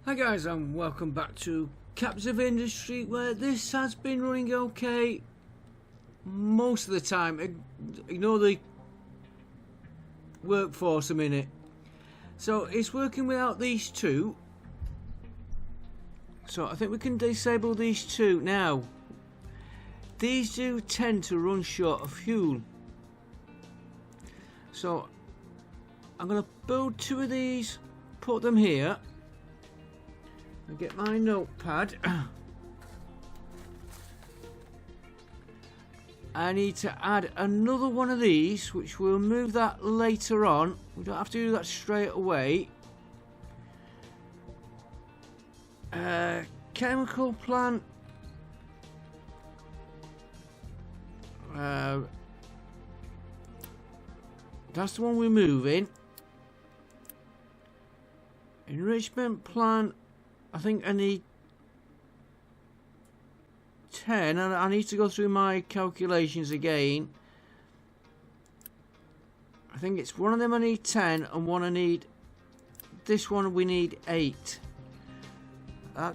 Hi guys, and welcome back to Caps of Industry, where this has been running okay most of the time. Ignore the workforce a minute. So it's working without these two. So I think we can disable these two now. These do tend to run short of fuel. So I'm going to build two of these, put them here. I get my notepad. I need to add another one of these, which we'll move that later on. We don't have to do that straight away. Chemical plant. That's the one we're moving. Enrichment plant. I think I need 10, and I need to go through my calculations again. I think it's one of them I need 10, and one I need, this one we need 8.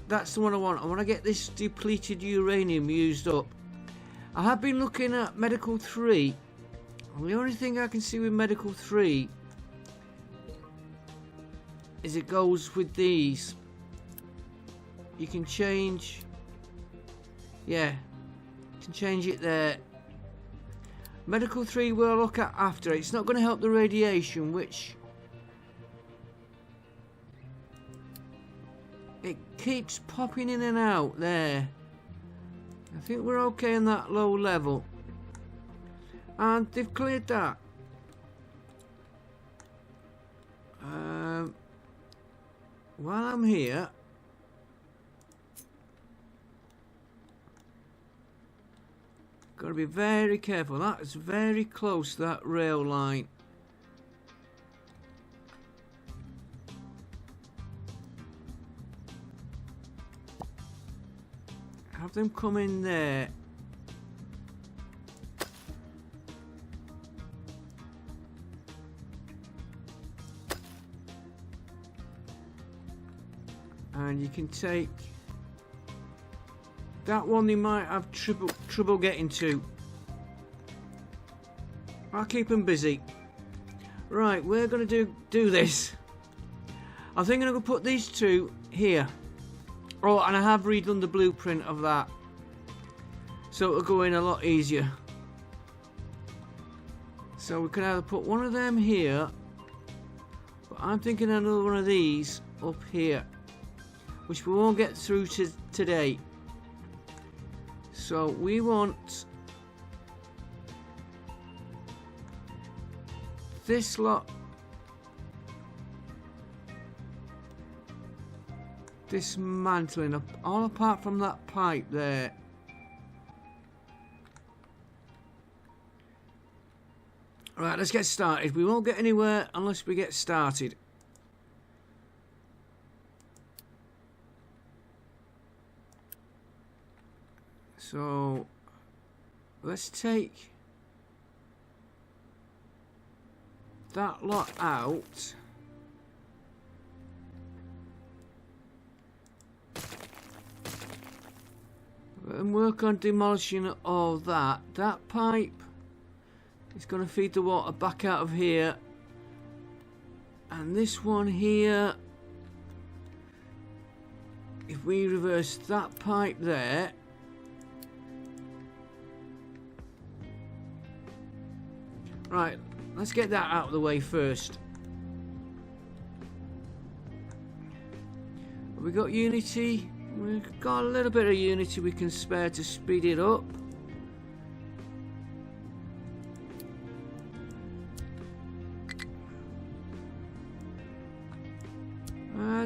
That's the one I want. I want to get this depleted uranium used up. I have been looking at medical 3. The only thing I can see with medical 3 is it goes with these. You can change, yeah, you can change it there. Medical 3 we'll look at after. It's not going to help the radiation, which it keeps popping in and out there. I think we're okay on that low level, and they've cleared that. While I'm here, got to be very careful. That is very close to that rail line. Have them come in there. And you can take that one. They might have trouble getting to. I'll keep them busy. Right, we're going to do this. I think I'm going to put these two here. Oh, and I have redone the blueprint of that, so it'll go in a lot easier. So we can either put one of them here, but I'm thinking another one of these up here, which we won't get through today. So we want this lot, dismantling all apart from that pipe there. Right, let's get started. We won't get anywhere unless we get started. So let's take that lot out. And work on demolishing all that. That pipe is going to feed the water back out of here. And this one here, if we reverse that pipe there, right, let's get that out of the way first. Have we got Unity? We've got a little bit of Unity we can spare to speed it up.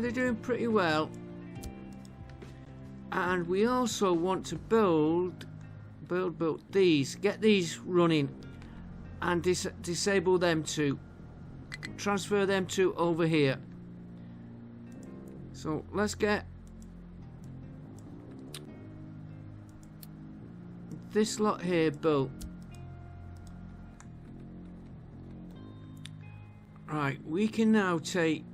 They're doing pretty well. And we also want to build these. Get these running. And disable them two. Transfer them two over here. So let's get this lot here built. Right, we can now take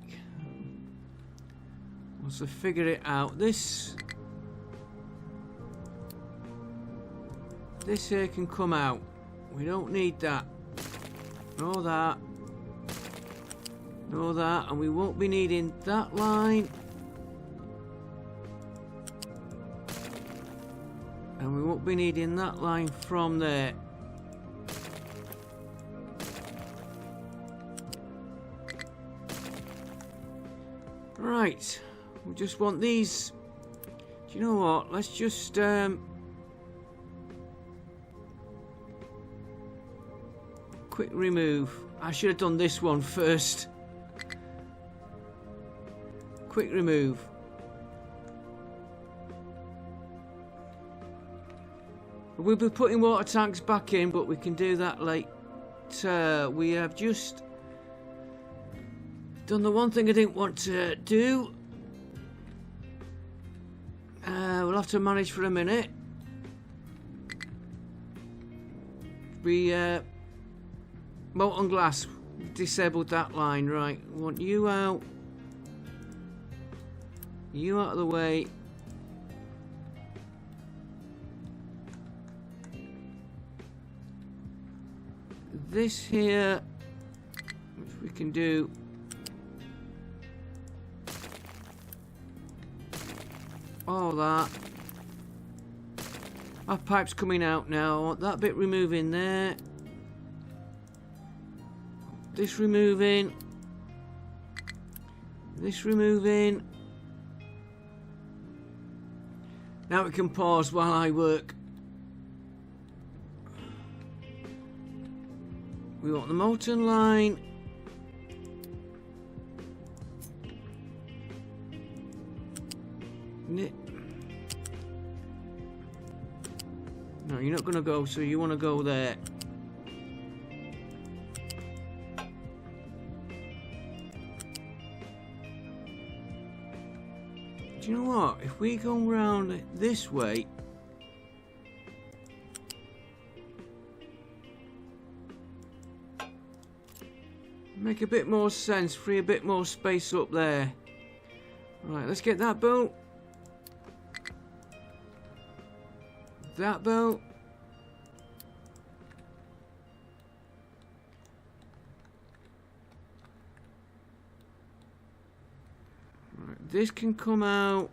Once I figure it out, this here can come out. We don't need that. No that. No that. And we won't be needing that line. And we won't be needing that line from there. Right. We just want these. Do you know what? Let's just quick remove. I should have done this one first. Quick remove. We'll be putting water tanks back in, but we can do that later. We have just done the one thing I didn't want to do. We'll have to manage for a minute. We molten glass, disabled that line. Right, we want you out. You out of the way. This here, which we can do. All that. Our pipe's coming out now. I want that bit removing there. This removing. This removing. Now we can pause while I work. We want the molten line. No, you're not going to go, so you want to go there. Do you know what? If we go round this way, make a bit more sense, free a bit more space up there. Right, let's get that boat. That boat. Right, this can come out.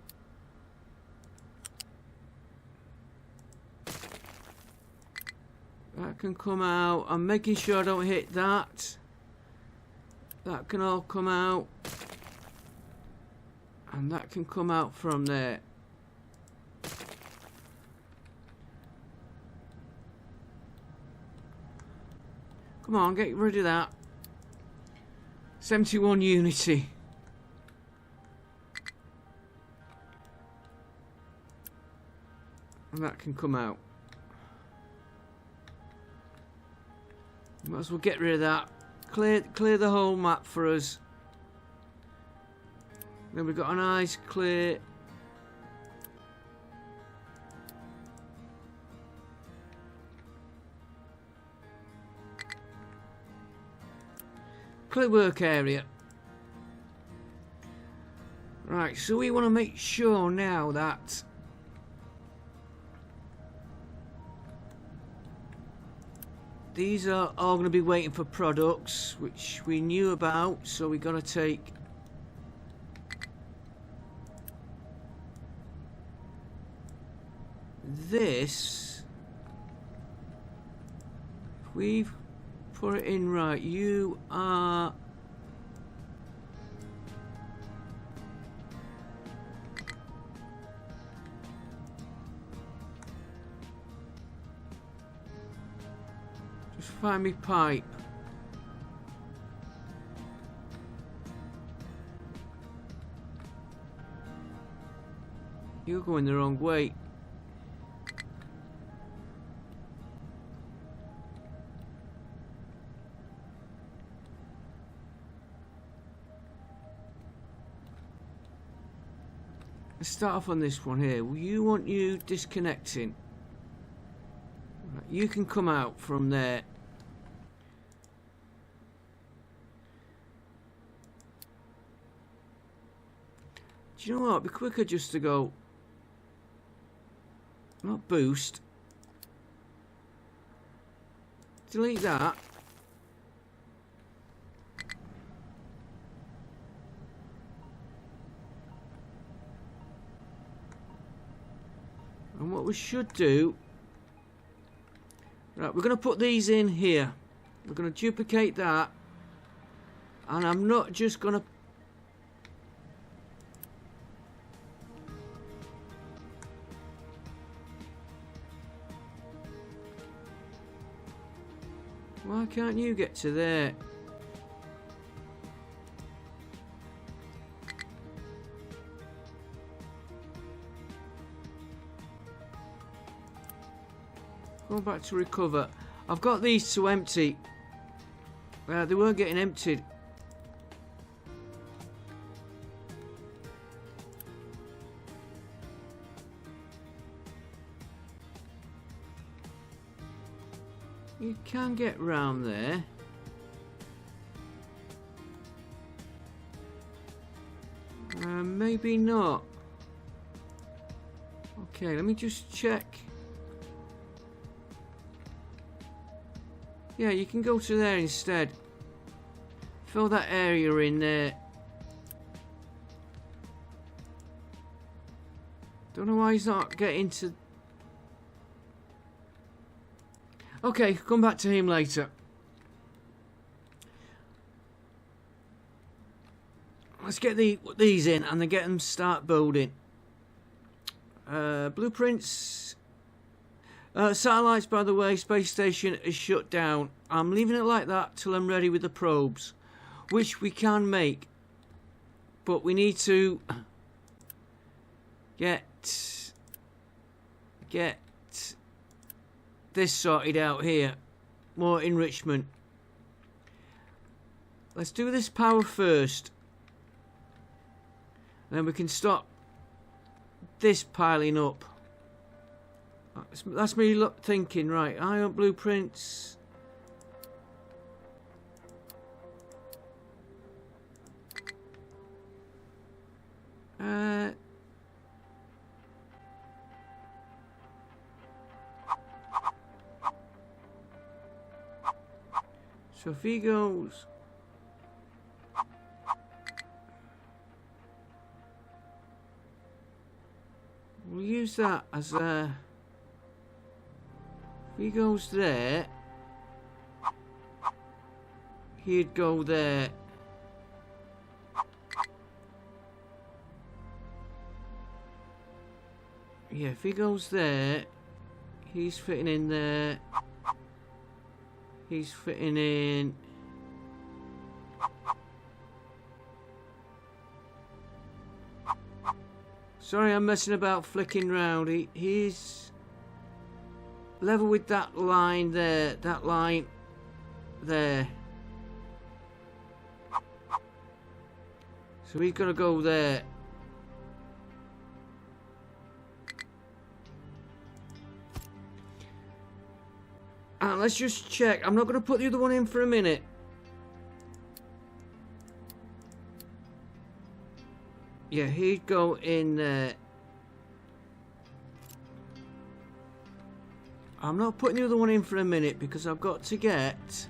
That can come out. I'm making sure I don't hit that. That can all come out. And that can come out from there. Come on, get rid of that. 71 unity. And that can come out. Might as well get rid of that. Clear the whole map for us. Then we've got a nice clear. Clear work area. Right, so we want to make sure now that these are all going to be waiting for products, which we knew about, so we're going to take this. We've put it in right. You are just find me pipe. You're going the wrong way. Let's start off on this one here. You want you disconnecting. Right, you can come out from there. Do Do you know what? It'd be quicker just to go. Not boost. Delete that. And what we should do, right, we're going to put these in here. We're going to duplicate that. And I'm not just going to... Why can't you get to there? Go back to recover. I've got these to empty. They weren't getting emptied. You can get round there. Maybe not. Okay, let me just check. Yeah, you can go to there instead. Fill that area in there. Don't know why he's not getting to... Okay, come back to him later. Let's get these in and then get them start building. Blueprints. Satellites, by the way, space station is shut down. I'm leaving it like that till I'm ready with the probes, which we can make. But we need to get this sorted out here. More enrichment. Let's do this power first. And then we can stop this piling up. That's me thinking, right, ion blueprints. So if he goes... We'll use that as a... If he goes there, he'd go there. Yeah, if he goes there, he's fitting in there. He's fitting in. Sorry, I'm messing about flicking round. He's level with that line there. That line there. So he's got to go there. And let's just check. I'm not going to put the other one in for a minute. Yeah, he'd go in there. I'm not putting the other one in for a minute because I've got to get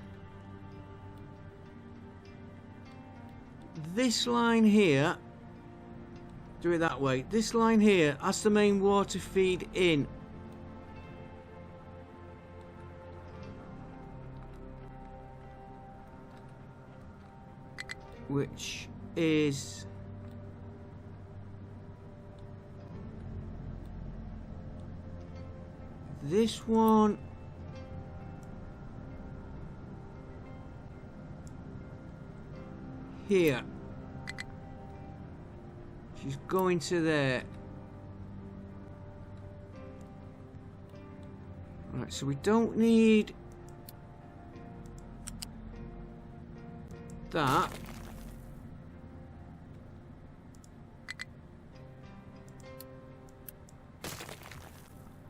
this line here. Do it that way. This line here, that's the main water feed in. Which is this one. Here. She's going to there. Right, so we don't need that.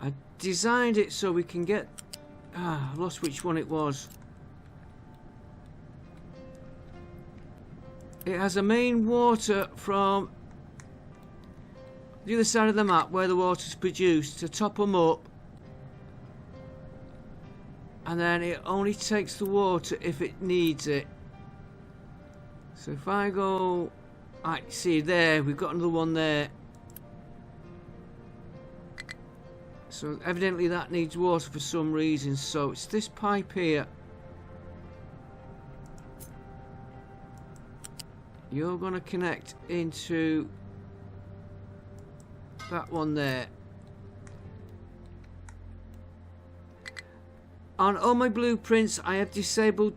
I designed it so we can get... I lost which one it was. It has a main water from the other side of the map where the water's produced to top them up, and then it only takes the water if it needs it. So if I go, I see there, we've got another one there. So evidently that needs water for some reason, so it's this pipe here. You're going to connect into that one there. On all my blueprints I have disabled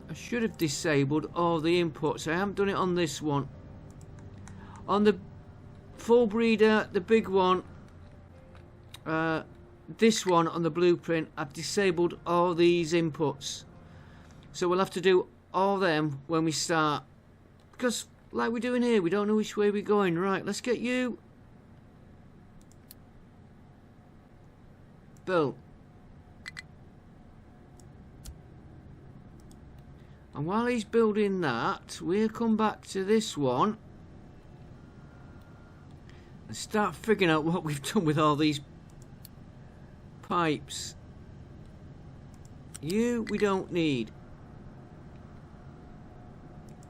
I should have disabled all the inputs. I haven't done it on this one. On the full breeder, the big one, this one on the blueprint, I've disabled all these inputs. So we'll have to do all them when we start. Because, like we're doing here, we don't know which way we're going. Right, let's get you built. And while he's building that, we'll come back to this one and start figuring out what we've done with all these pipes. You, we don't need.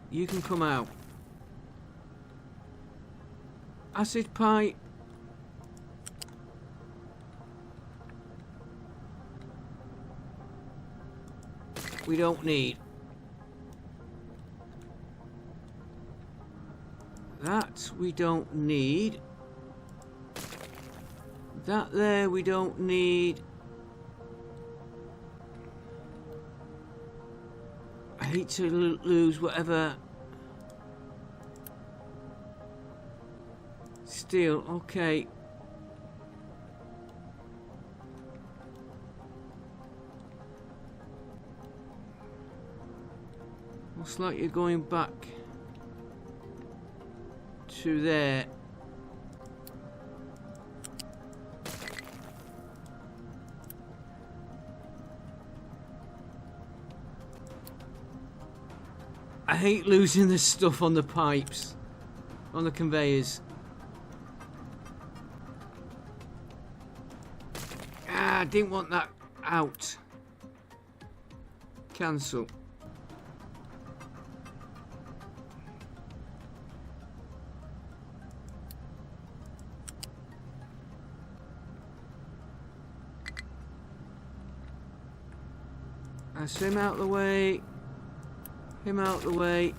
You can come out. Acid pipe. We don't need. That we don't need. That there we don't need. I hate to lose whatever. Steel, okay. Looks like you're going back to there. I hate losing the stuff on the pipes, on the conveyors. Ah, I didn't want that out. Cancel. That's him out the way. Him out the way.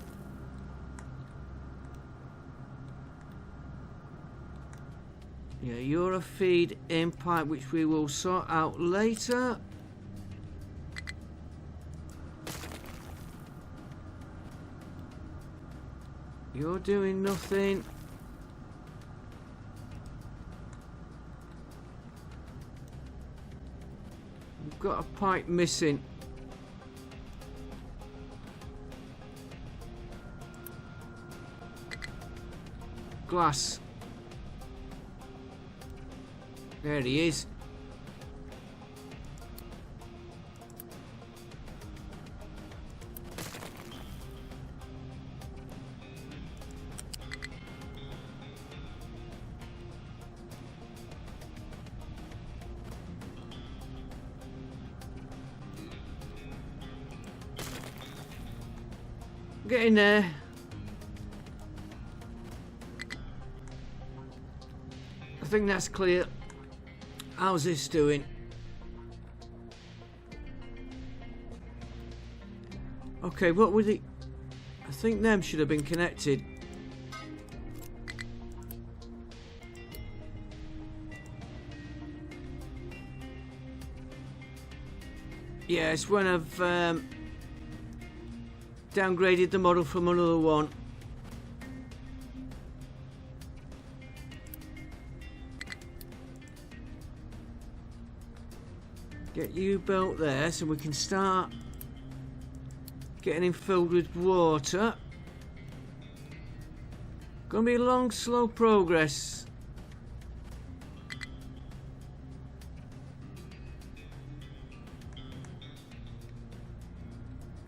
Yeah, you're a feed in pipe, which we will sort out later. You're doing nothing. We've got a pipe missing. Glass. There he is. Get in there. I think that's clear. How's this doing? Okay, what were the... I think them should have been connected. Yeah, it's when I've downgraded the model from another one. Get you built there so we can start getting him filled with water. Gonna be a long, slow progress.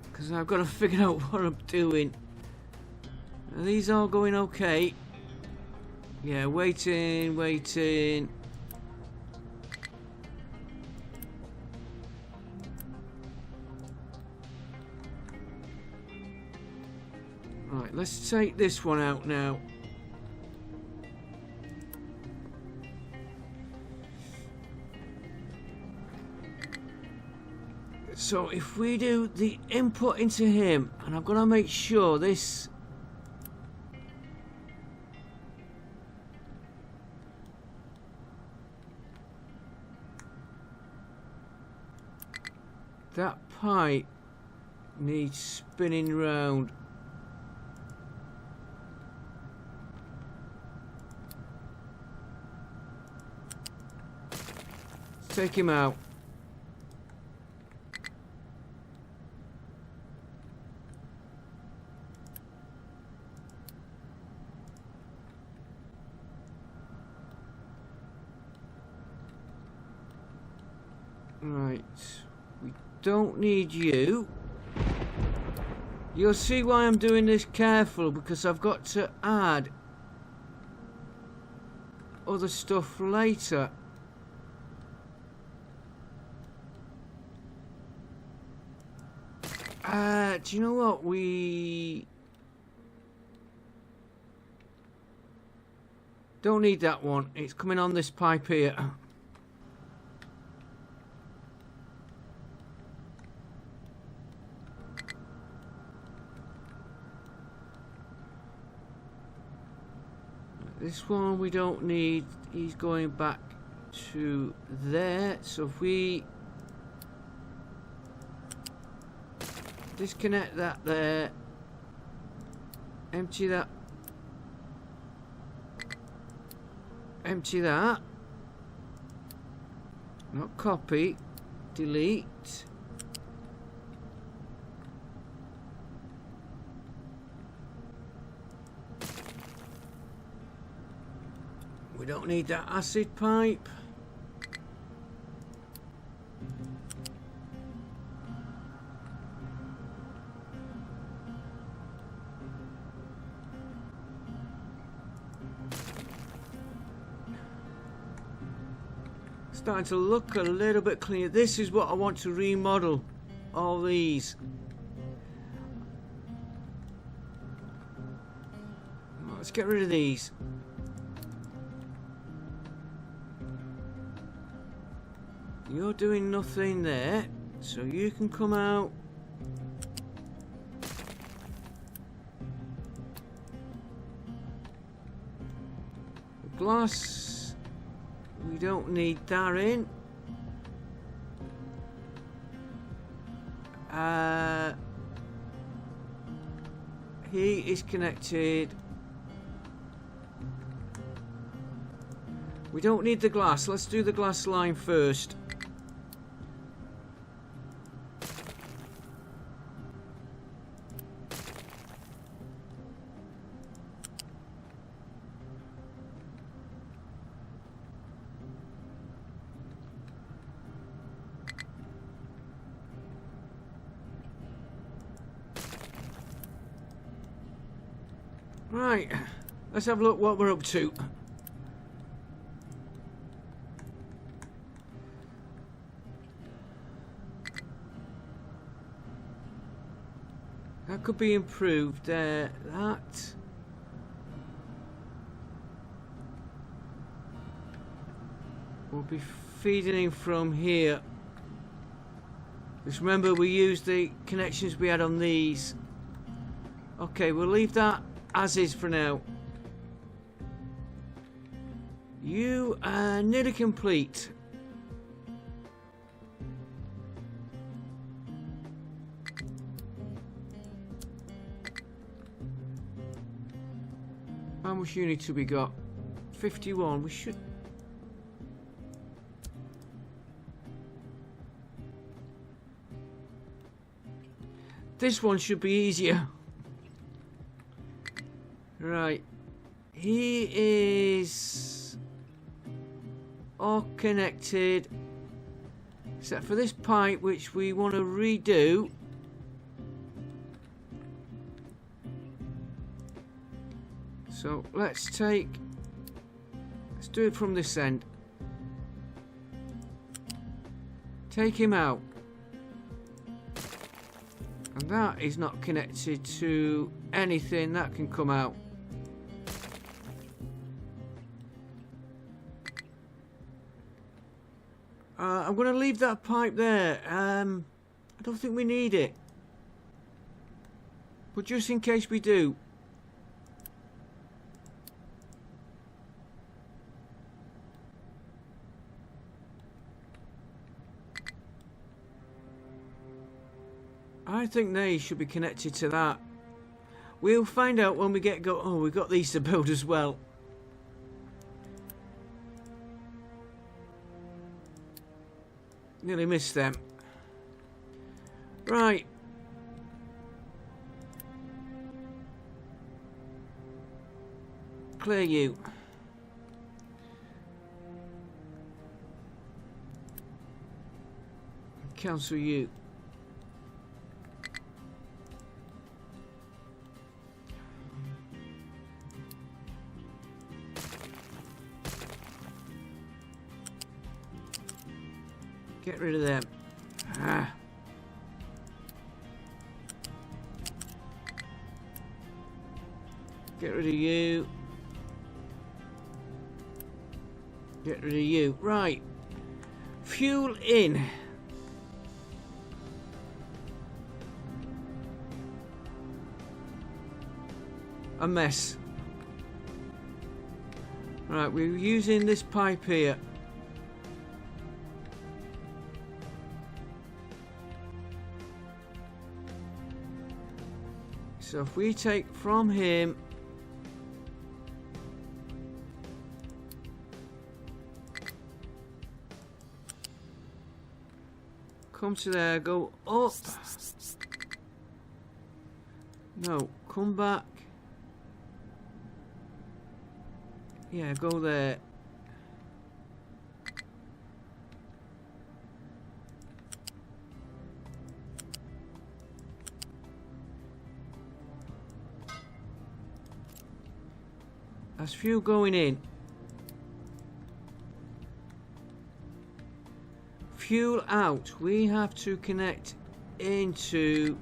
Because I've got to figure out what I'm doing. Are these all going okay? Yeah, waiting, waiting. Right, let's take this one out now. So if we do the input into him, and I'm going to make sure this... that pipe needs spinning round. Take him out. Right, we don't need you. You'll see why I'm doing this careful, because I've got to add other stuff later. Do you know what? We don't need that one. It's coming on this pipe here. This one we don't need. He's going back to there. So if we disconnect that there, empty that, empty that, not copy, delete. We don't need that acid pipe. Starting to look a little bit cleaner. This is what I want to remodel. All these. Let's get rid of these. You're doing nothing there, so you can come out. The glass, we don't need that in. He is connected. We don't need the glass. Let's do the glass line first. Right, let's have a look what we're up to. That could be improved there. That. We'll be feeding in from here. Just remember we used the connections we had on these. Okay, we'll leave that as is for now. You are nearly complete. How much units have we got? 51. We should... This one should be easier. Right. He is all connected. Except for this pipe, which we want to redo. So let's do it from this end. Take him out. And that is not connected to anything that can come out. I'm going to leave that pipe there. I don't think we need it. But just in case we do. I think they should be connected to that. We'll find out when we get go. Oh, we've got these to build as well. Nearly missed them. Right. Clear you. Cancel you. Get rid of them. Ah. Get rid of you. Get rid of you. Right. Fuel in. A mess. Right, we're using this pipe here. So if we take from him, come to there, go up. No, come back. Yeah, go there. That's fuel going in. Fuel out. We have to connect into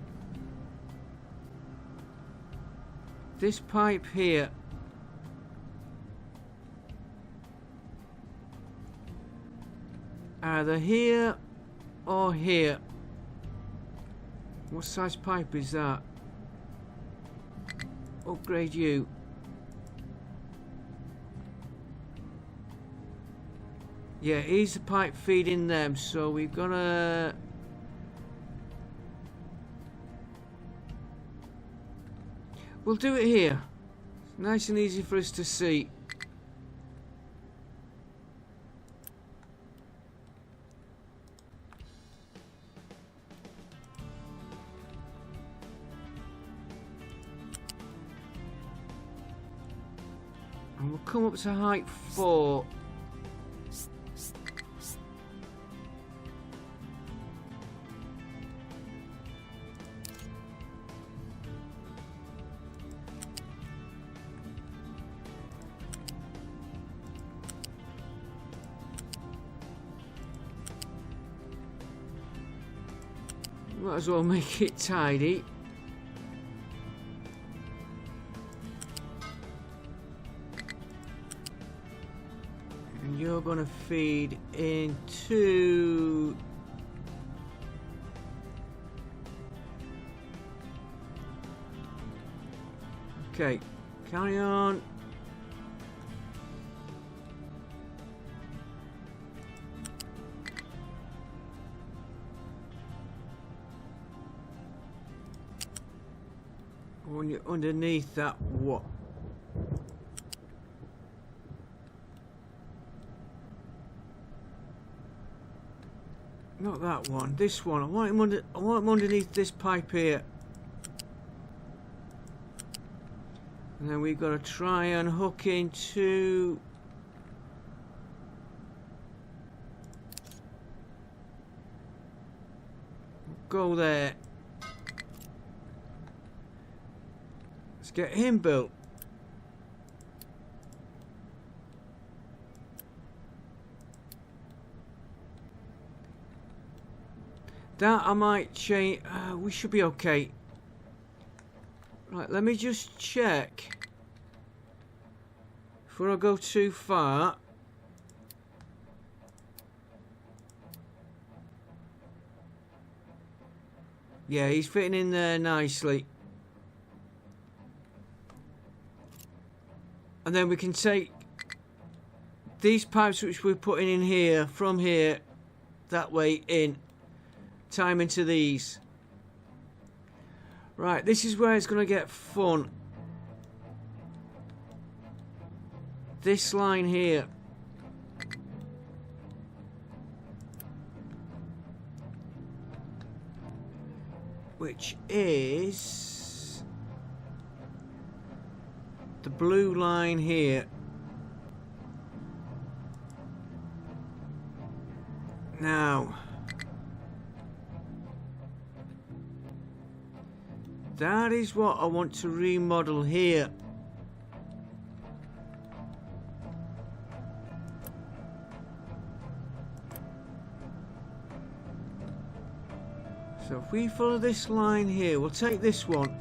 this pipe here. Either here or here. What size pipe is that? Upgrade you. Yeah, here's the pipe feeding them, so we've got to... We'll do it here. It's nice and easy for us to see. And we'll come up to height 4. Might as well make it tidy. And you're going to feed into... Okay, carry on. When you're underneath that, what? Not that one. This one. I want him underneath this pipe here. And then we've got to try and hook into... Go there. Let's get him built. That I might change. We should be okay. Right, let me just check before I go too far. Yeah, he's fitting in there nicely. And then we can take these pipes which we're putting in here, from here, that way in. Time into these. Right, this is where it's going to get fun. This line here. Which is the blue line here. Now, that is what I want to remodel here. So if we follow this line here, we'll take this one.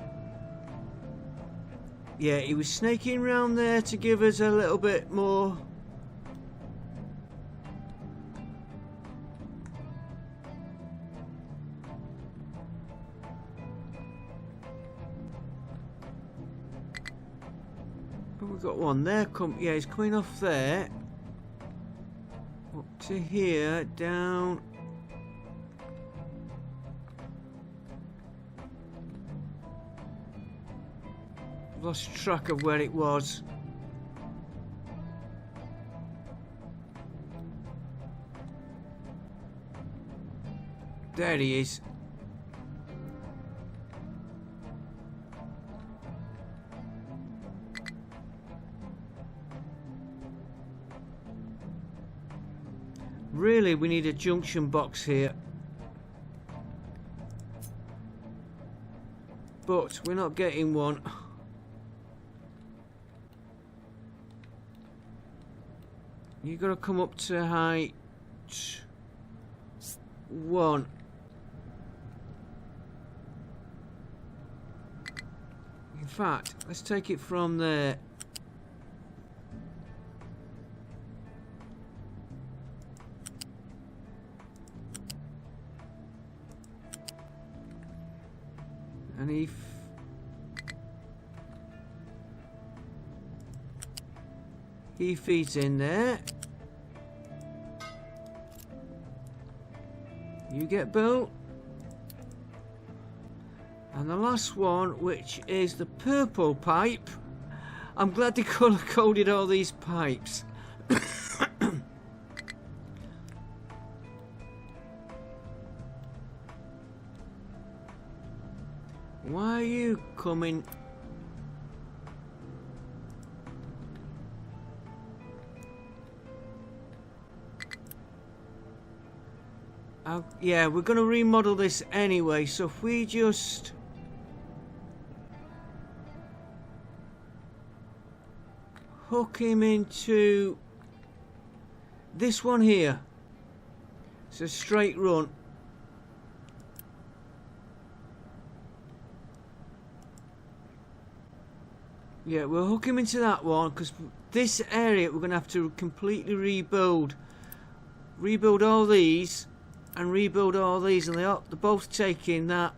Yeah, he was snaking around there to give us a little bit more. But we've got one there. Yeah, he's coming off there. Up to here, down. Lost track of where it was. There he is. Really, we need a junction box here. But we're not getting one. You've got to come up to height 1. In fact, let's take it from there. And he feeds in there. You get built. And the last one, which is the purple pipe. I'm glad they colour coded all these pipes. Why are you coming? Yeah, we're going to remodel this anyway, so if we just hook him into this one here. It's a straight run. Yeah, we'll hook him into that one, because this area we're going to have to completely rebuild. Rebuild all these. And rebuild all these, and they're both taking that.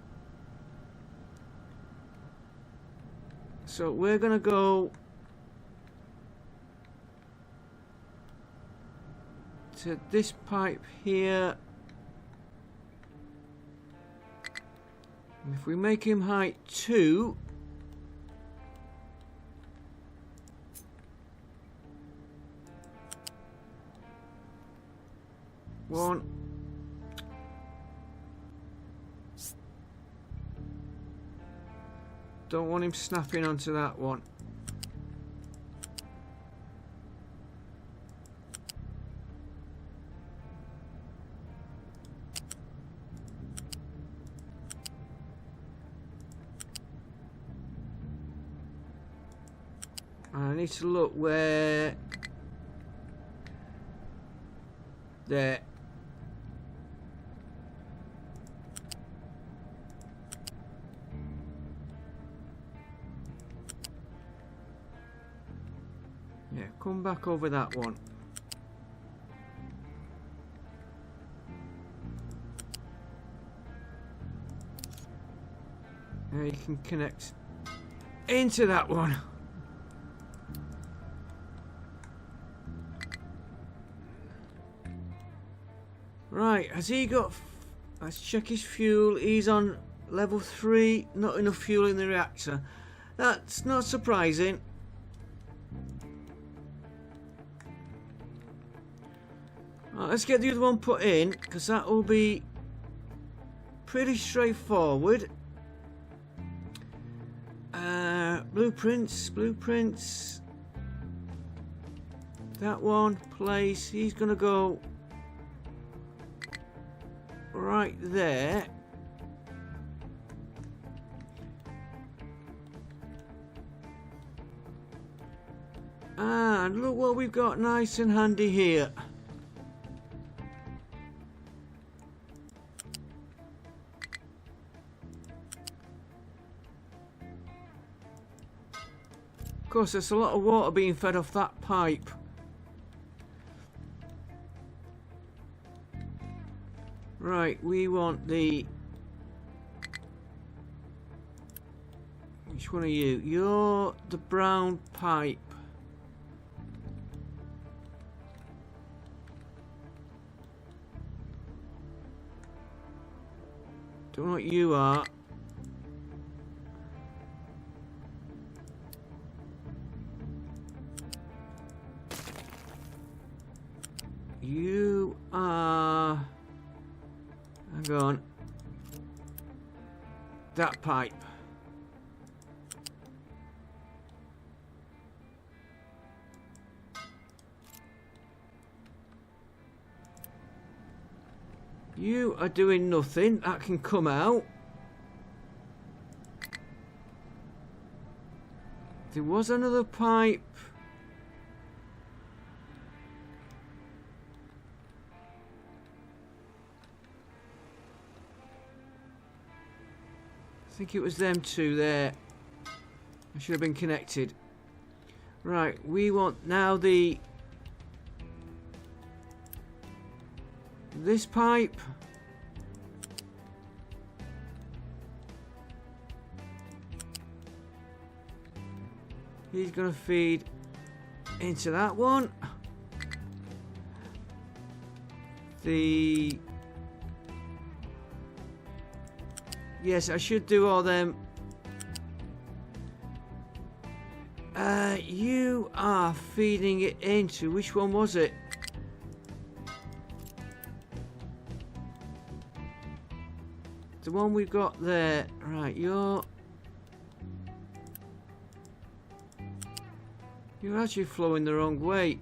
So we're gonna go to this pipe here. And if we make him height 2, one. Don't want him snapping onto that one. I need to look where... There. Yeah, come back over that one. Now you can connect into that one. Right, has he got... Let's check his fuel. He's on level 3. Not enough fuel in the reactor. That's not surprising. Right, let's get the other one put in, because that will be pretty straightforward. Blueprints. That one, place. He's going to go right there. And look what we've got nice and handy here. Of course, there's a lot of water being fed off that pipe. Right, we want the... Which one are you? You're the brown pipe. Don't know what you are. You are... Hang on. That pipe. You are doing nothing. That can come out. There was another pipe. I think it was them two there. I should have been connected. Right, we want now the... This pipe. He's going to feed into that one. The... Yes, I should do all them. You are feeding it into... Which one was it? The one we've got there. Right, you're actually flowing the wrong way.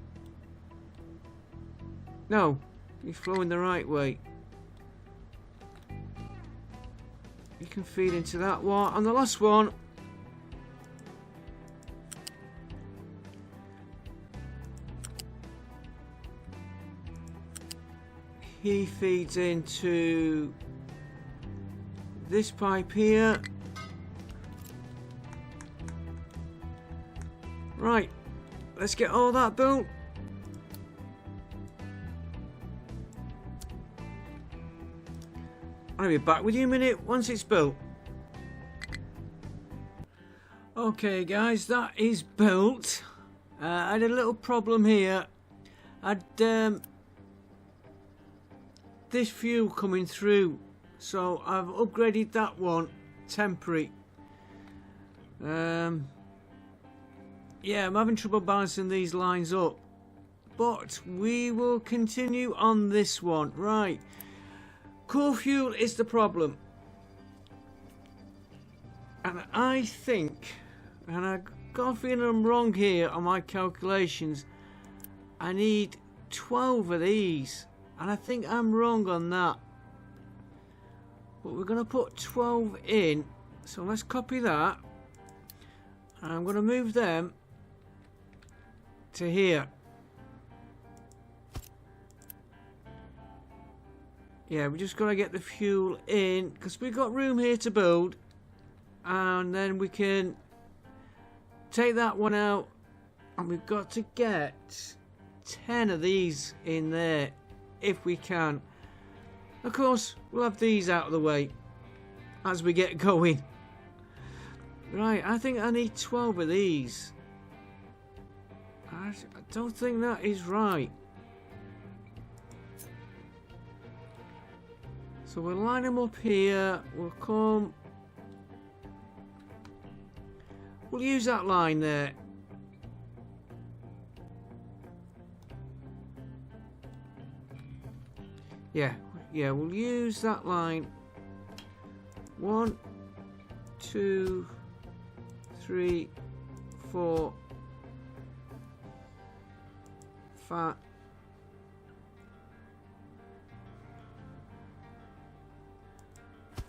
No, you're flowing the right way. You can feed into that one. And the last one. He feeds into this pipe here. Right, let's get all that built. I'll be back with you in a minute once it's built. Okay guys, that is built. I had a little problem here. I'd this fuel coming through, so I've upgraded that one temporary. Yeah, I'm having trouble balancing these lines up, but we will continue on this one. Right, core fuel is the problem, and I think, and I got a feeling I'm wrong here on my calculations, I need 12 of these, and I think I'm wrong on that. But we're going to put 12 in, so let's copy that. And I'm going to move them to here. Yeah, we just got to get the fuel in, because we've got room here to build. And then we can take that one out And we've got to get 10 of these in there if we can. Of course, we'll have these out of the way as we get going. Right, I think I need 12 of these. I don't think that is right. So we'll line them up here. We'll come. We'll use that line there. Yeah, we'll use that line. 1, 2, 3, 4, 5.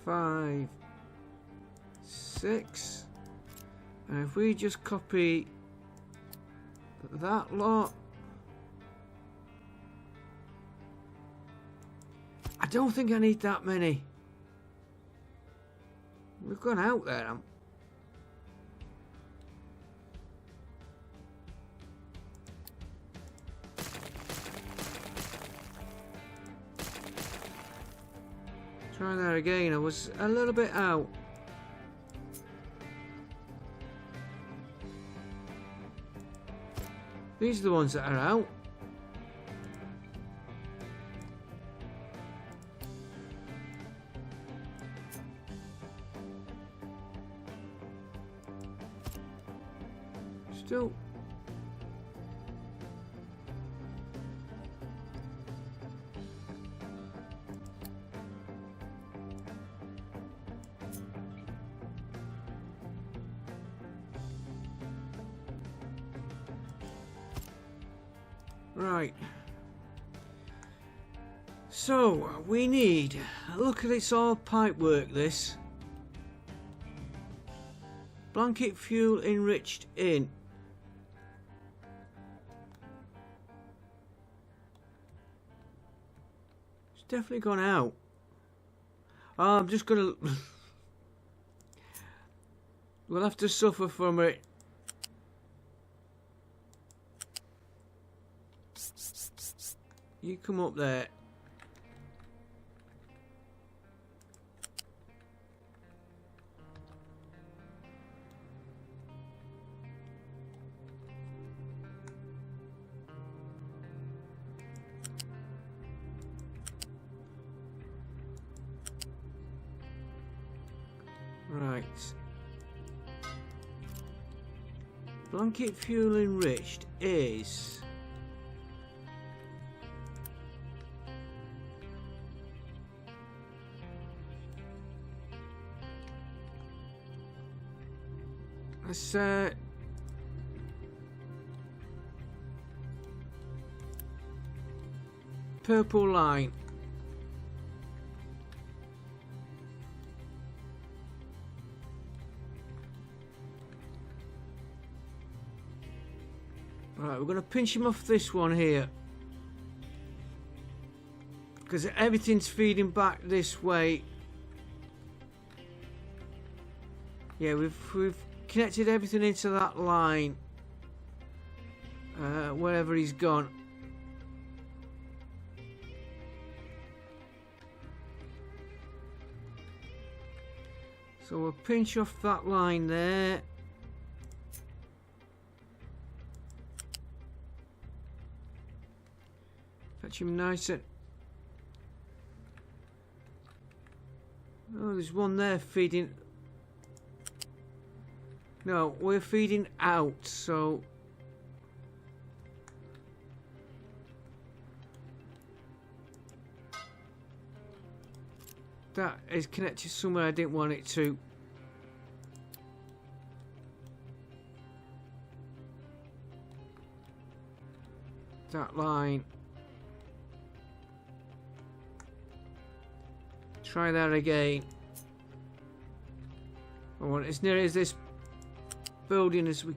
5, 6, and if we just copy that lot, I don't think I need that many. We've gone out there. Try that again. I was a little bit out. These are the ones that are out. Still. Right. So we need. Look at it's all pipe work. This blanket fuel enriched in. It's definitely gone out. Oh, I'm just gonna. We'll have to suffer from it. You come up there. Right. Blanket fuel enriched is. That's purple line. Right, we're going to pinch him off this one here because everything's feeding back this way. Yeah, we've connected everything into that line wherever he's gone. So we'll pinch off that line there. Fetch him nice and... Oh, there's one there feeding... No, we're feeding out, so... That is connected somewhere I didn't want it to. That line. Try that again. I want as near as this building as we.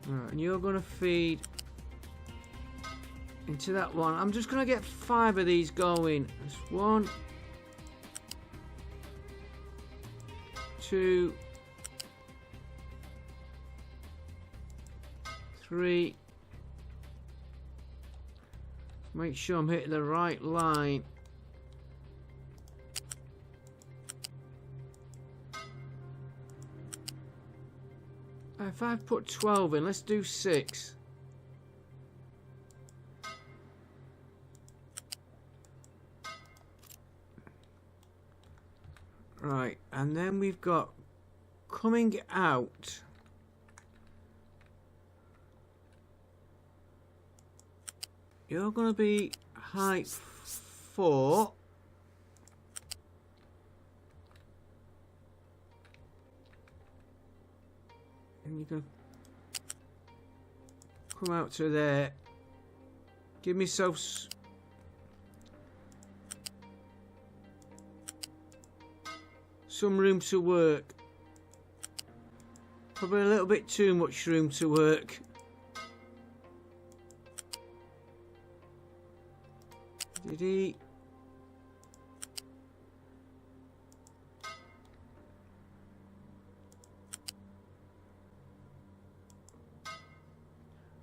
Right, and you're going to feed into that one. I'm just going to get 5 of these going. There's 1, 2, 3. Make sure I'm hitting the right line. If I put 12 in, let's do 6. Right, and then we've got coming out. You're going to be height 4. And you can come out to there. Give myself some room to work. Probably a little bit too much room to work. Did he?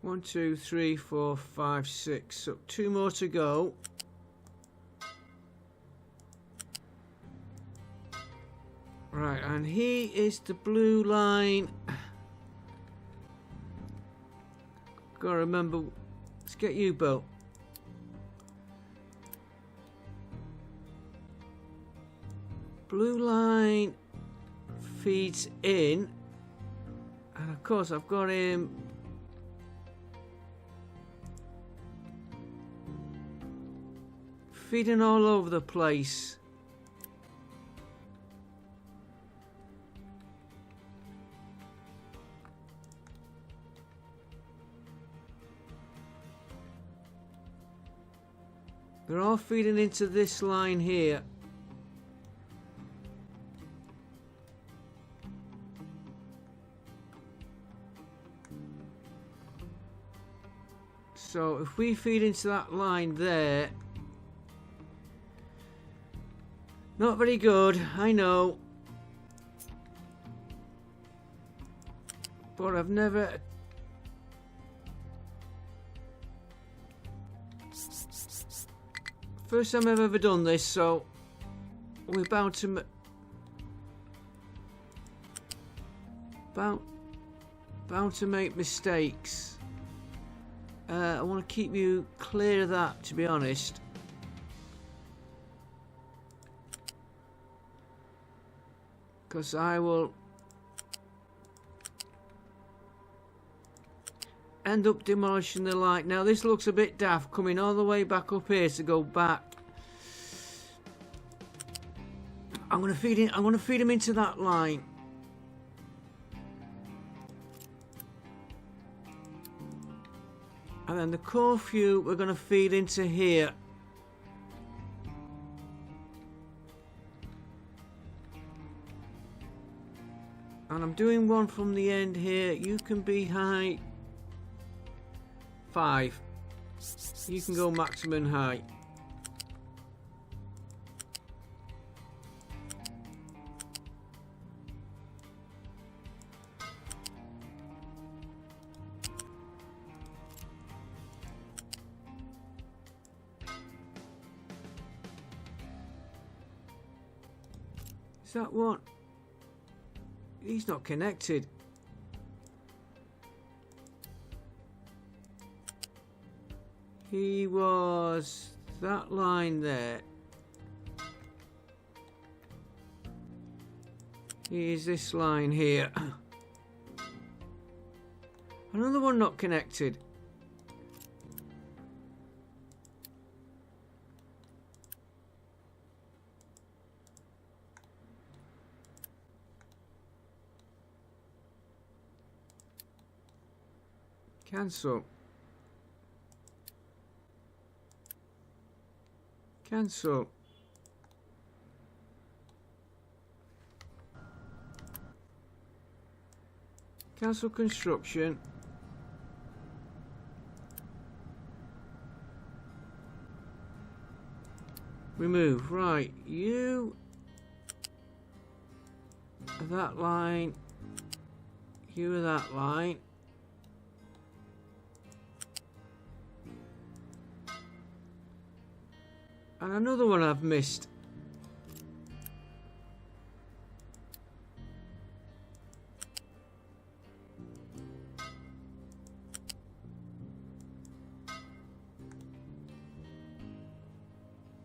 One, 2, 3, 4, 5, 6. So 2 more to go. Right, and he is the blue line. Gotta remember. Let's get you built. Blue line feeds in, and of course I've got him feeding all over the place. They're all feeding into this line here. So if we feed into that line there, not very good, I know, but I've never first time I've ever done this, so we're bound to bound to make mistakes. I want to keep you clear of that, to be honest. Because I will end up demolishing the light. Now this looks a bit daft, coming all the way back up here to go back. I'm going to feed him into that line. And then the core few we're going to feed into here. And I'm doing one from the end here. You can be height 5. You can go maximum height. Is that one? He's not connected. He was that line there. Here's this line here. Another one not connected. Cancel. Cancel. Cancel construction. remove. Right, you are that line. You are that line. And another one I've missed.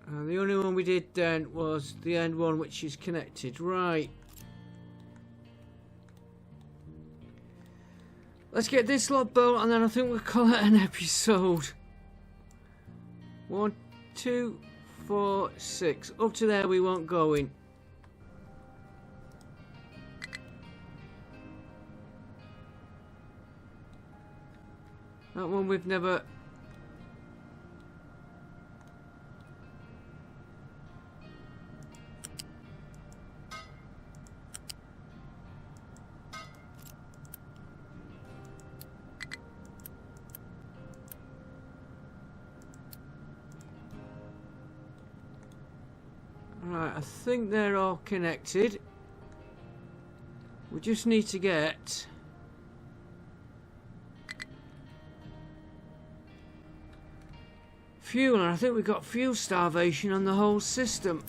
And the only one we did then was the end one, which is connected. Right. Let's get this lot built, and then I think we'll call it an episode. 1, 2, 4, 6. Up to there we won't go in. That one we've never... Right, I think they're all connected. We just need to get... fuel, and I think we've got fuel starvation on the whole system.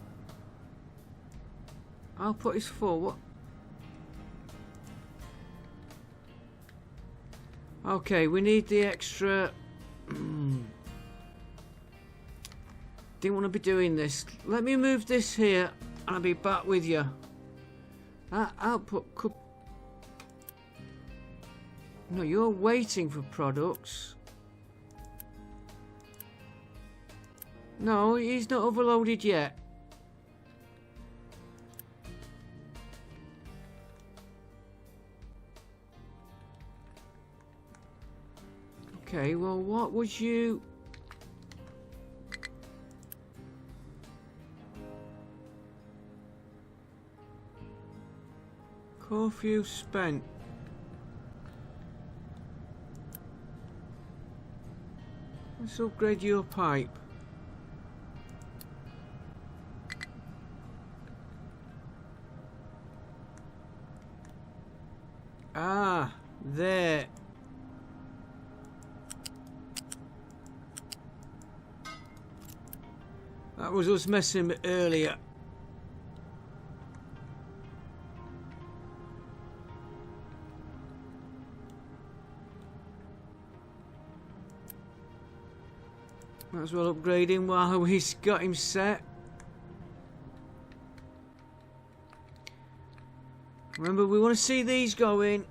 I'll put this full. What? Okay, we need the extra... Didn't want to be doing this. Let me move this here and I'll be back with you. That output could... No, you're waiting for products. No, he's not overloaded yet. Okay, well, what would you... Core fuel spent. Let's upgrade your pipe. Ah, there. That was us messing earlier. Might as well upgrade him while he's got him set. Remember, we want to see these going.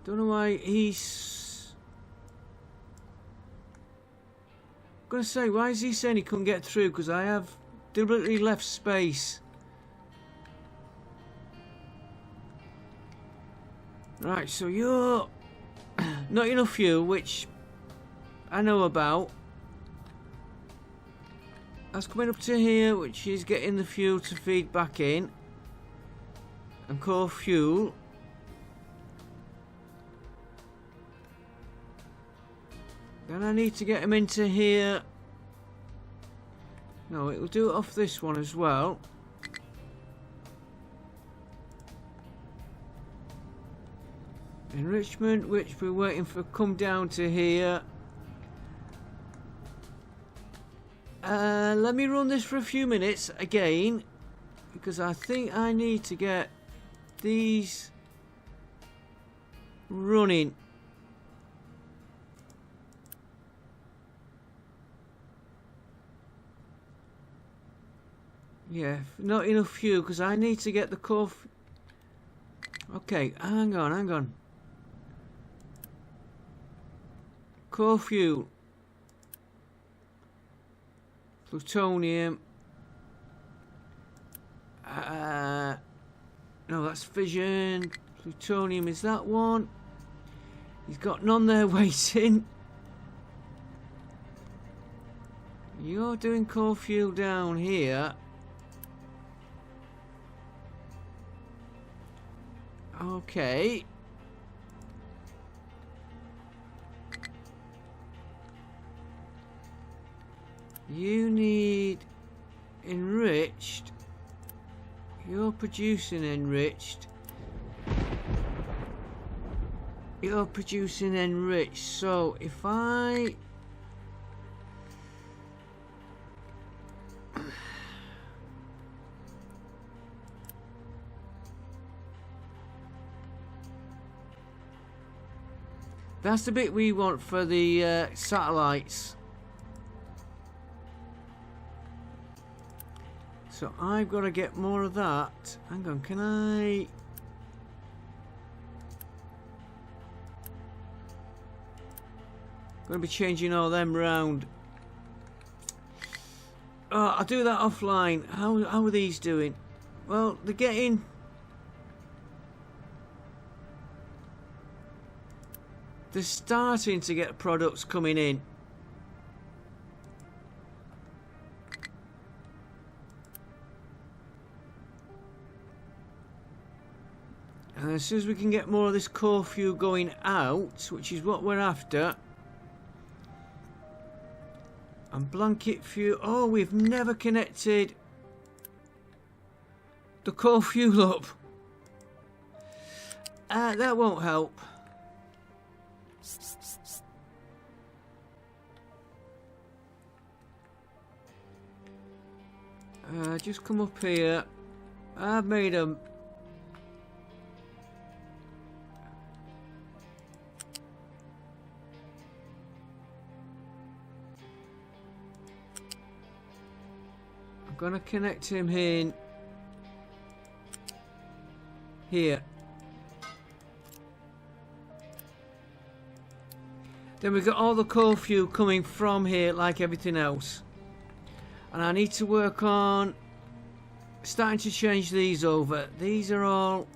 Don't know why he's... I'm gonna say, why is he saying he couldn't get through? Because I have deliberately left space. Right, so you're... not enough fuel, which I know about. That's coming up to here, which is getting the fuel to feed back in. And core fuel. Then I need to get them into here. No, it will do it off this one as well. Enrichment, which we're waiting for, come down to here. Let me run this for a few minutes again, because I think I need to get these running. Yeah, not enough fuel, because I need to get the core... Okay, hang on. Core fuel. Plutonium. No, that's fission. Plutonium is that one. He's got none there waiting. You're doing core fuel down here. Okay. You need enriched. You're producing enriched. You're producing enriched. So if I... That's the bit we want for the satellites. So I've got to get more of that. Hang on, can I... Going to be changing all them round. Oh, I'll do that offline. How are these doing? Well, they're getting... They're starting to get products coming in. And as soon as we can get more of this core fuel going out, which is what we're after. And blanket fuel. Oh, we've never connected the core fuel up. That won't help. Just come up here. I've made them. I'm gonna connect him in here. Then we've got all the core fuel coming from here like everything else. And I need to work on starting to change these over. These are all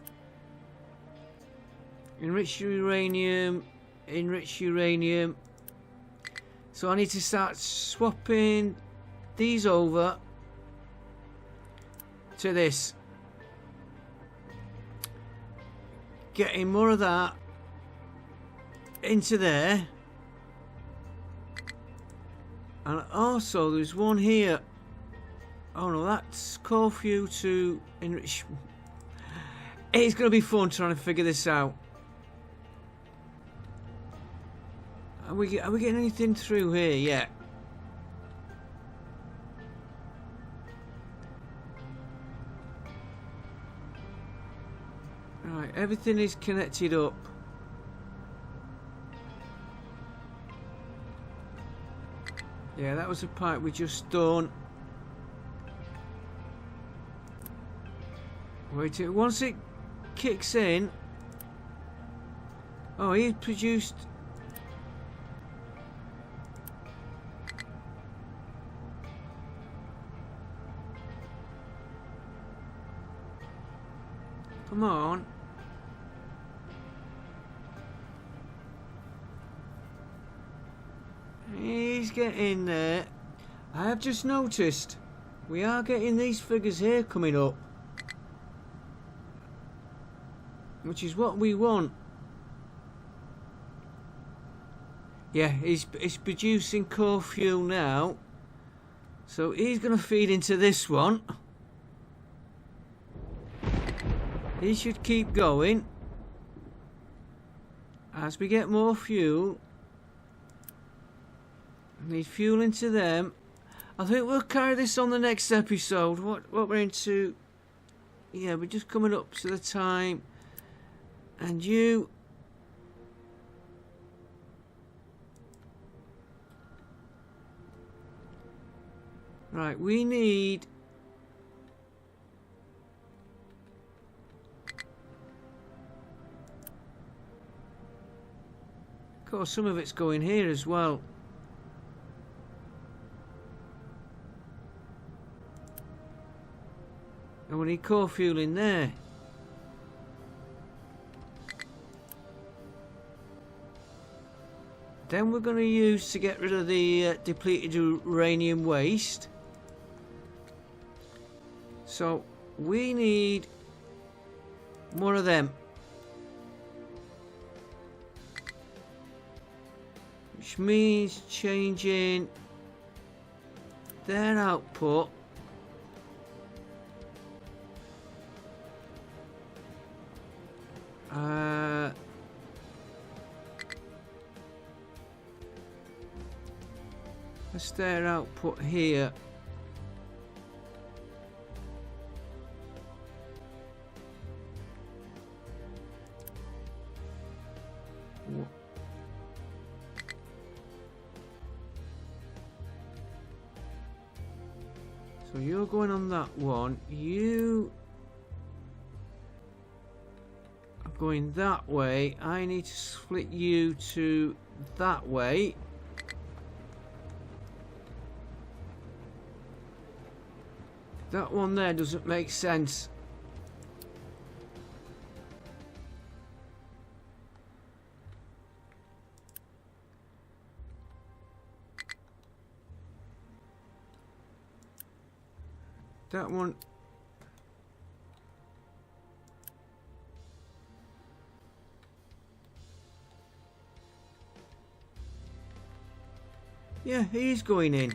enriched uranium, enriched uranium. So I need to start swapping these over to this. Getting more of that into there. And also there's one here. Oh no, that's core fuel to enrich. It's going to be fun trying to figure this out. Are we getting anything through here yet? Right, everything is connected up. Yeah, that was a pipe we just done. Wait, once it kicks in. Oh, he produced. Come on. He's getting there. I have just noticed we are getting these figures here coming up, which is what we want. Yeah, he's producing core fuel now, so he's going to feed into this one. He should keep going as we get more fuel. Need fuel into them. I think we'll carry this on the next episode. What we're into. Yeah, we're just coming up to the time. And you. Right, we need. Of course, some of it's going here as well. And we need core fuel in there. Then we're going to use to get rid of the depleted uranium waste. So we need more of them. Which means changing their output. That's their output here. So you're going on that one. You are going that way. I need to split you to that way. That one there doesn't make sense. That one. Yeah, he's going in.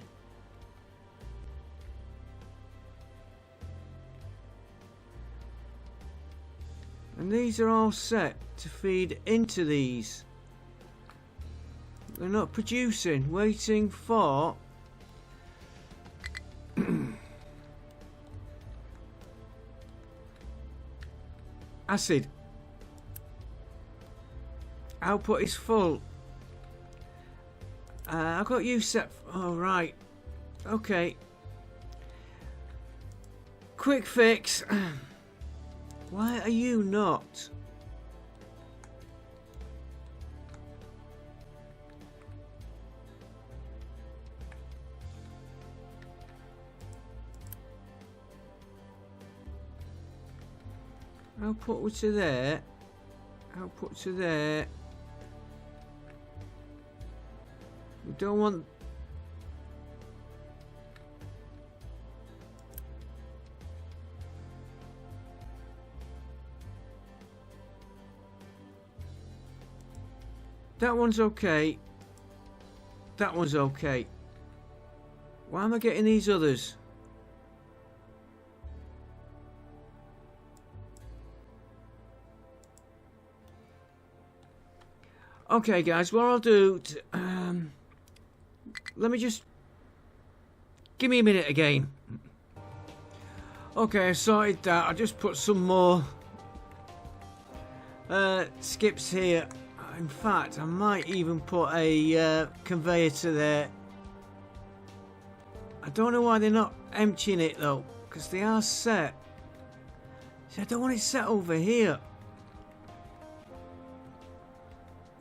And these are all set to feed into these. They're not producing, waiting for acid. Output is full. I've got you set. Oh, right. Okay. Quick fix. Why are you not? Output to there. Output to there. We don't want. That one's okay. That one's okay. Why am I getting these others? Okay, guys, what I'll do... let me just... Give me a minute again. Okay, I sorted that. I just put some more... skips here. In fact, I might even put a conveyor to there. I don't know why they're not emptying it though, because they are set. See, I don't want it set over here.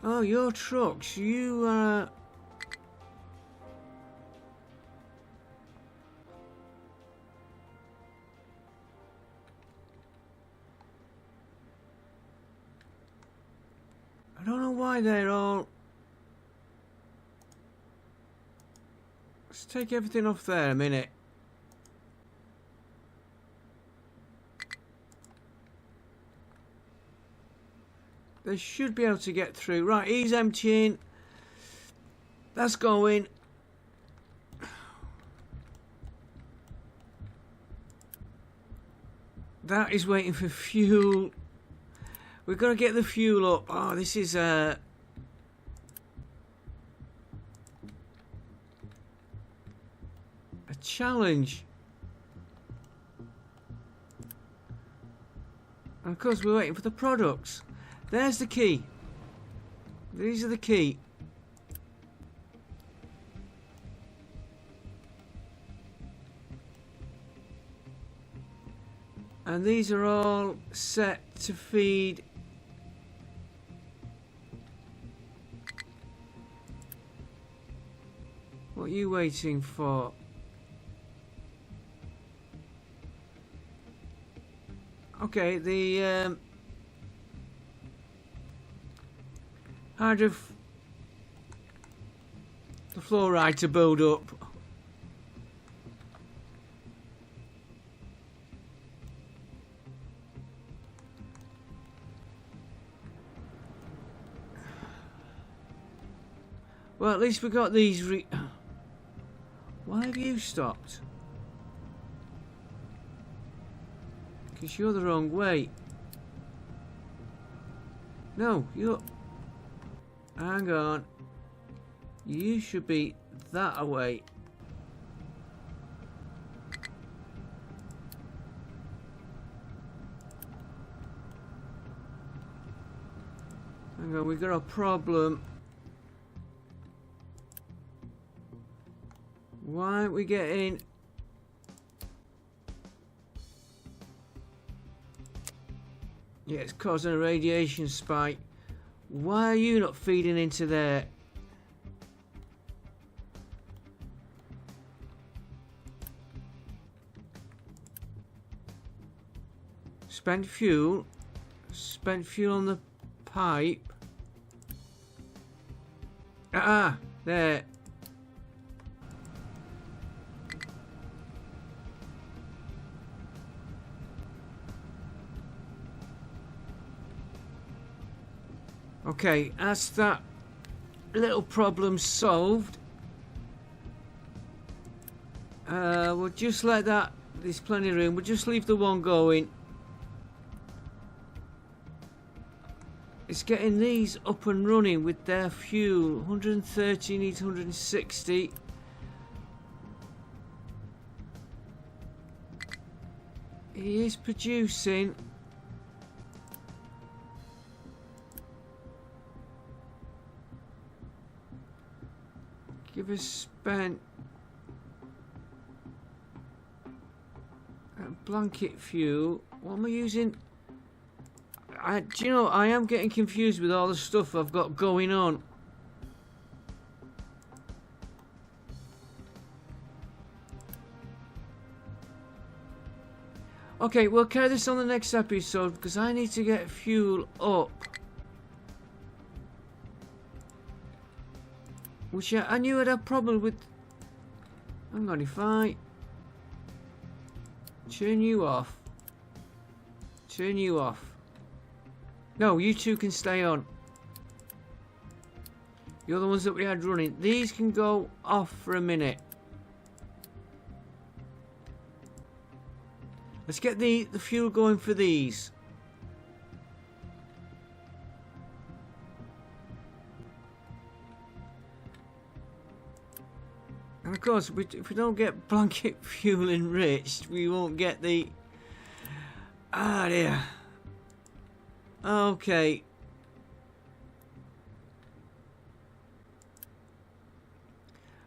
Oh, your trucks, you I don't know why they're all... Let's take everything off there a minute. They should be able to get through. Right, he's emptying. That's going. That is waiting for fuel. We've got to get the fuel up. Oh, this is a challenge. And of course we're waiting for the products. There's the key. These are the key. And these are all set to feed. What are you waiting for? Okay, the the fluoride to build up. Well, at least we got these. Why have you stopped? Because you're the wrong way. No, you're... Hang on. You should be that away. Hang on, we've got a problem. Why aren't we getting... Yeah, it's causing a radiation spike. Why are you not feeding into there? Spent fuel. Spent fuel on the pipe. Ah, there. Okay, that's that little problem solved. We'll just let that, there's plenty of room, we'll just leave the one going. It's getting these up and running with their fuel. 130 needs 160. He is producing. Give us spent blanket fuel. What am I using? Do you know, I am getting confused with all the stuff I've got going on. Okay, we'll carry this on the next episode because I need to get fuel up. Which I knew I'd have problem with. Hang on, if I turn you off. Turn you off. No, you two can stay on. You're the ones that we had running. These can go off for a minute. Let's get the fuel going for these. And of course, if we don't get blanket fuel enriched, we won't get the... Ah, dear. Okay.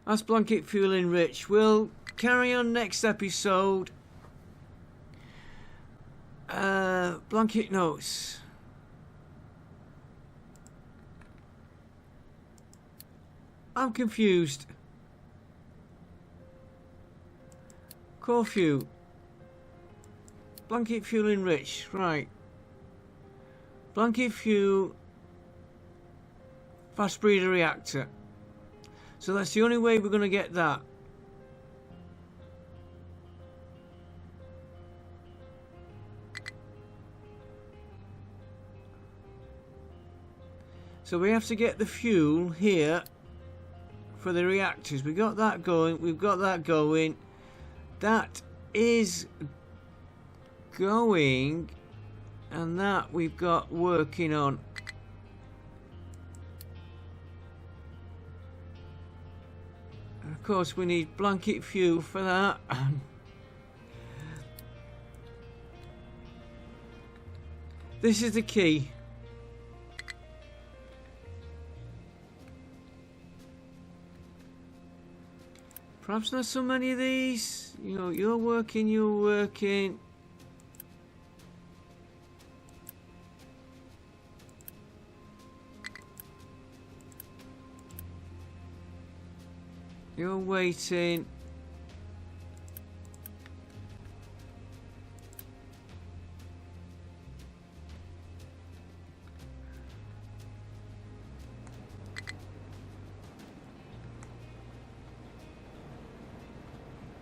That's blanket fuel enriched. We'll carry on next episode. Blanket notes. I'm confused. Core fuel. Blanket fuel enriched. Right. Blanket fuel. Fast breeder reactor. So that's the only way we're going to get that. So we have to get the fuel here for the reactors. We got that going. We've got that going. That is going, and that we've got working on. And of course, we need blanket fuel for that. This is the key. Perhaps not so many of these. You know, you're working, you're working. You're waiting.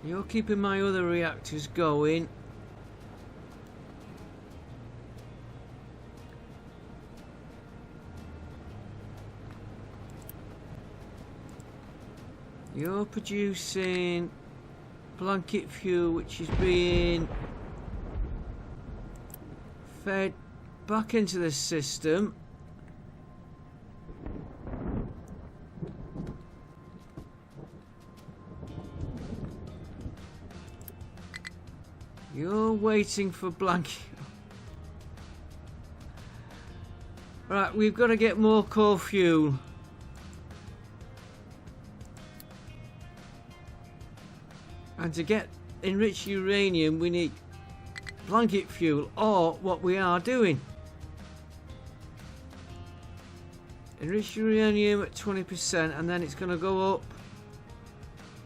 You're keeping my other reactors going. You're producing blanket fuel, which is being fed back into the system. You're waiting for blanket. Right, we've got to get more core fuel. And to get enriched uranium, we need blanket fuel, or what we are doing. Enriched uranium at 20%, and then it's going to go up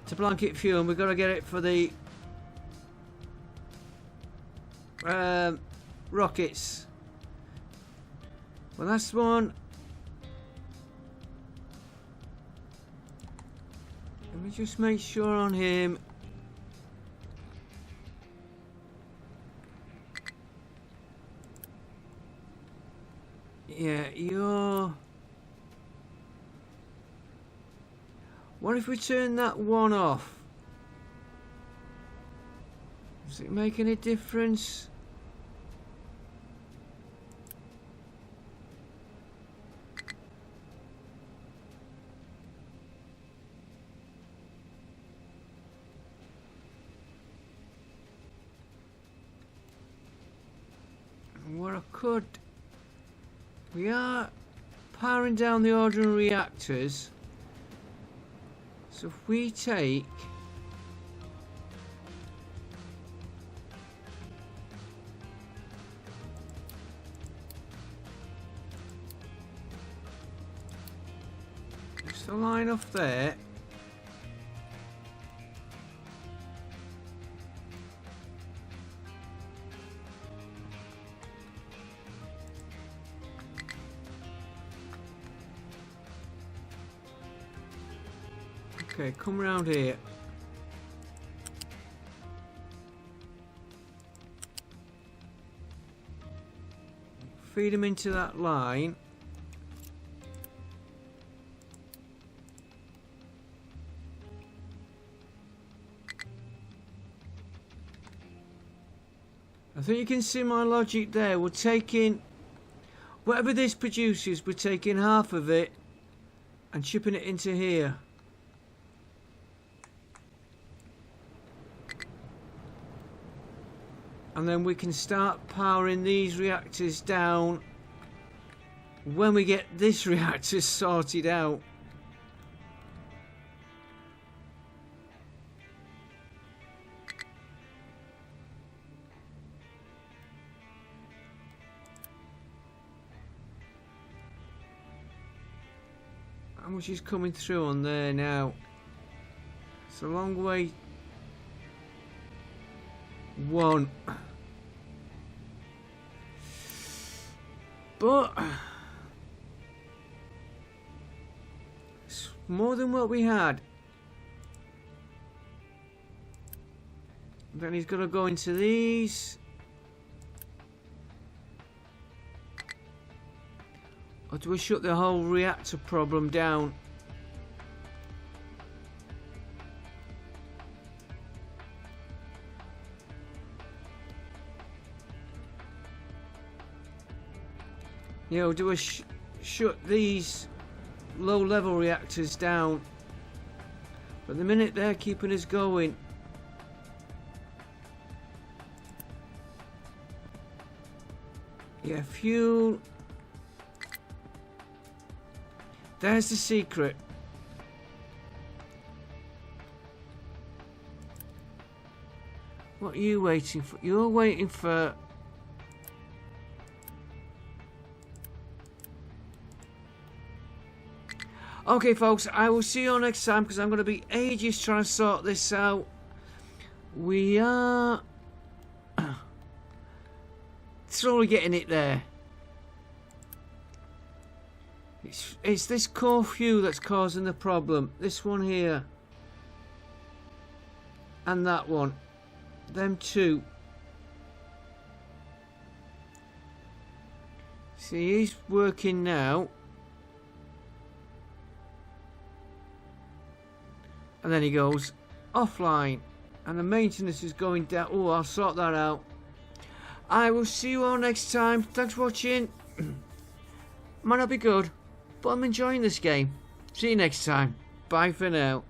to blanket fuel, and we've got to get it for the rockets. Well, that's one. Let me just make sure on him. Yeah, you're... What if we turn that one off? Does it make any difference? What I could... We are powering down the ordinary reactors. So if we take... Just a line off there. Okay, come around here. Feed them into that line. I think you can see my logic there. We're taking whatever this produces, we're taking half of it and chipping it into here. And then we can start powering these reactors down when we get this reactor sorted out. How much is coming through on there now? It's a long way. One. But it's more than what we had. Then he's got to go into these. Or do we shut the whole reactor problem down? You know, do we shut these low-level reactors down? But the minute they're keeping us going. Yeah, fuel. There's the secret. What are you waiting for? You're waiting for... Okay, folks, I will see you all next time because I'm going to be ages trying to sort this out. We are slowly getting it there. It's this core fuel that's causing the problem. This one here. And that one. Them two. See, he's working now. And then he goes offline. And the maintenance is going down. Oh, I'll sort that out. I will see you all next time. Thanks for watching. Might not be good, but I'm enjoying this game. See you next time. Bye for now.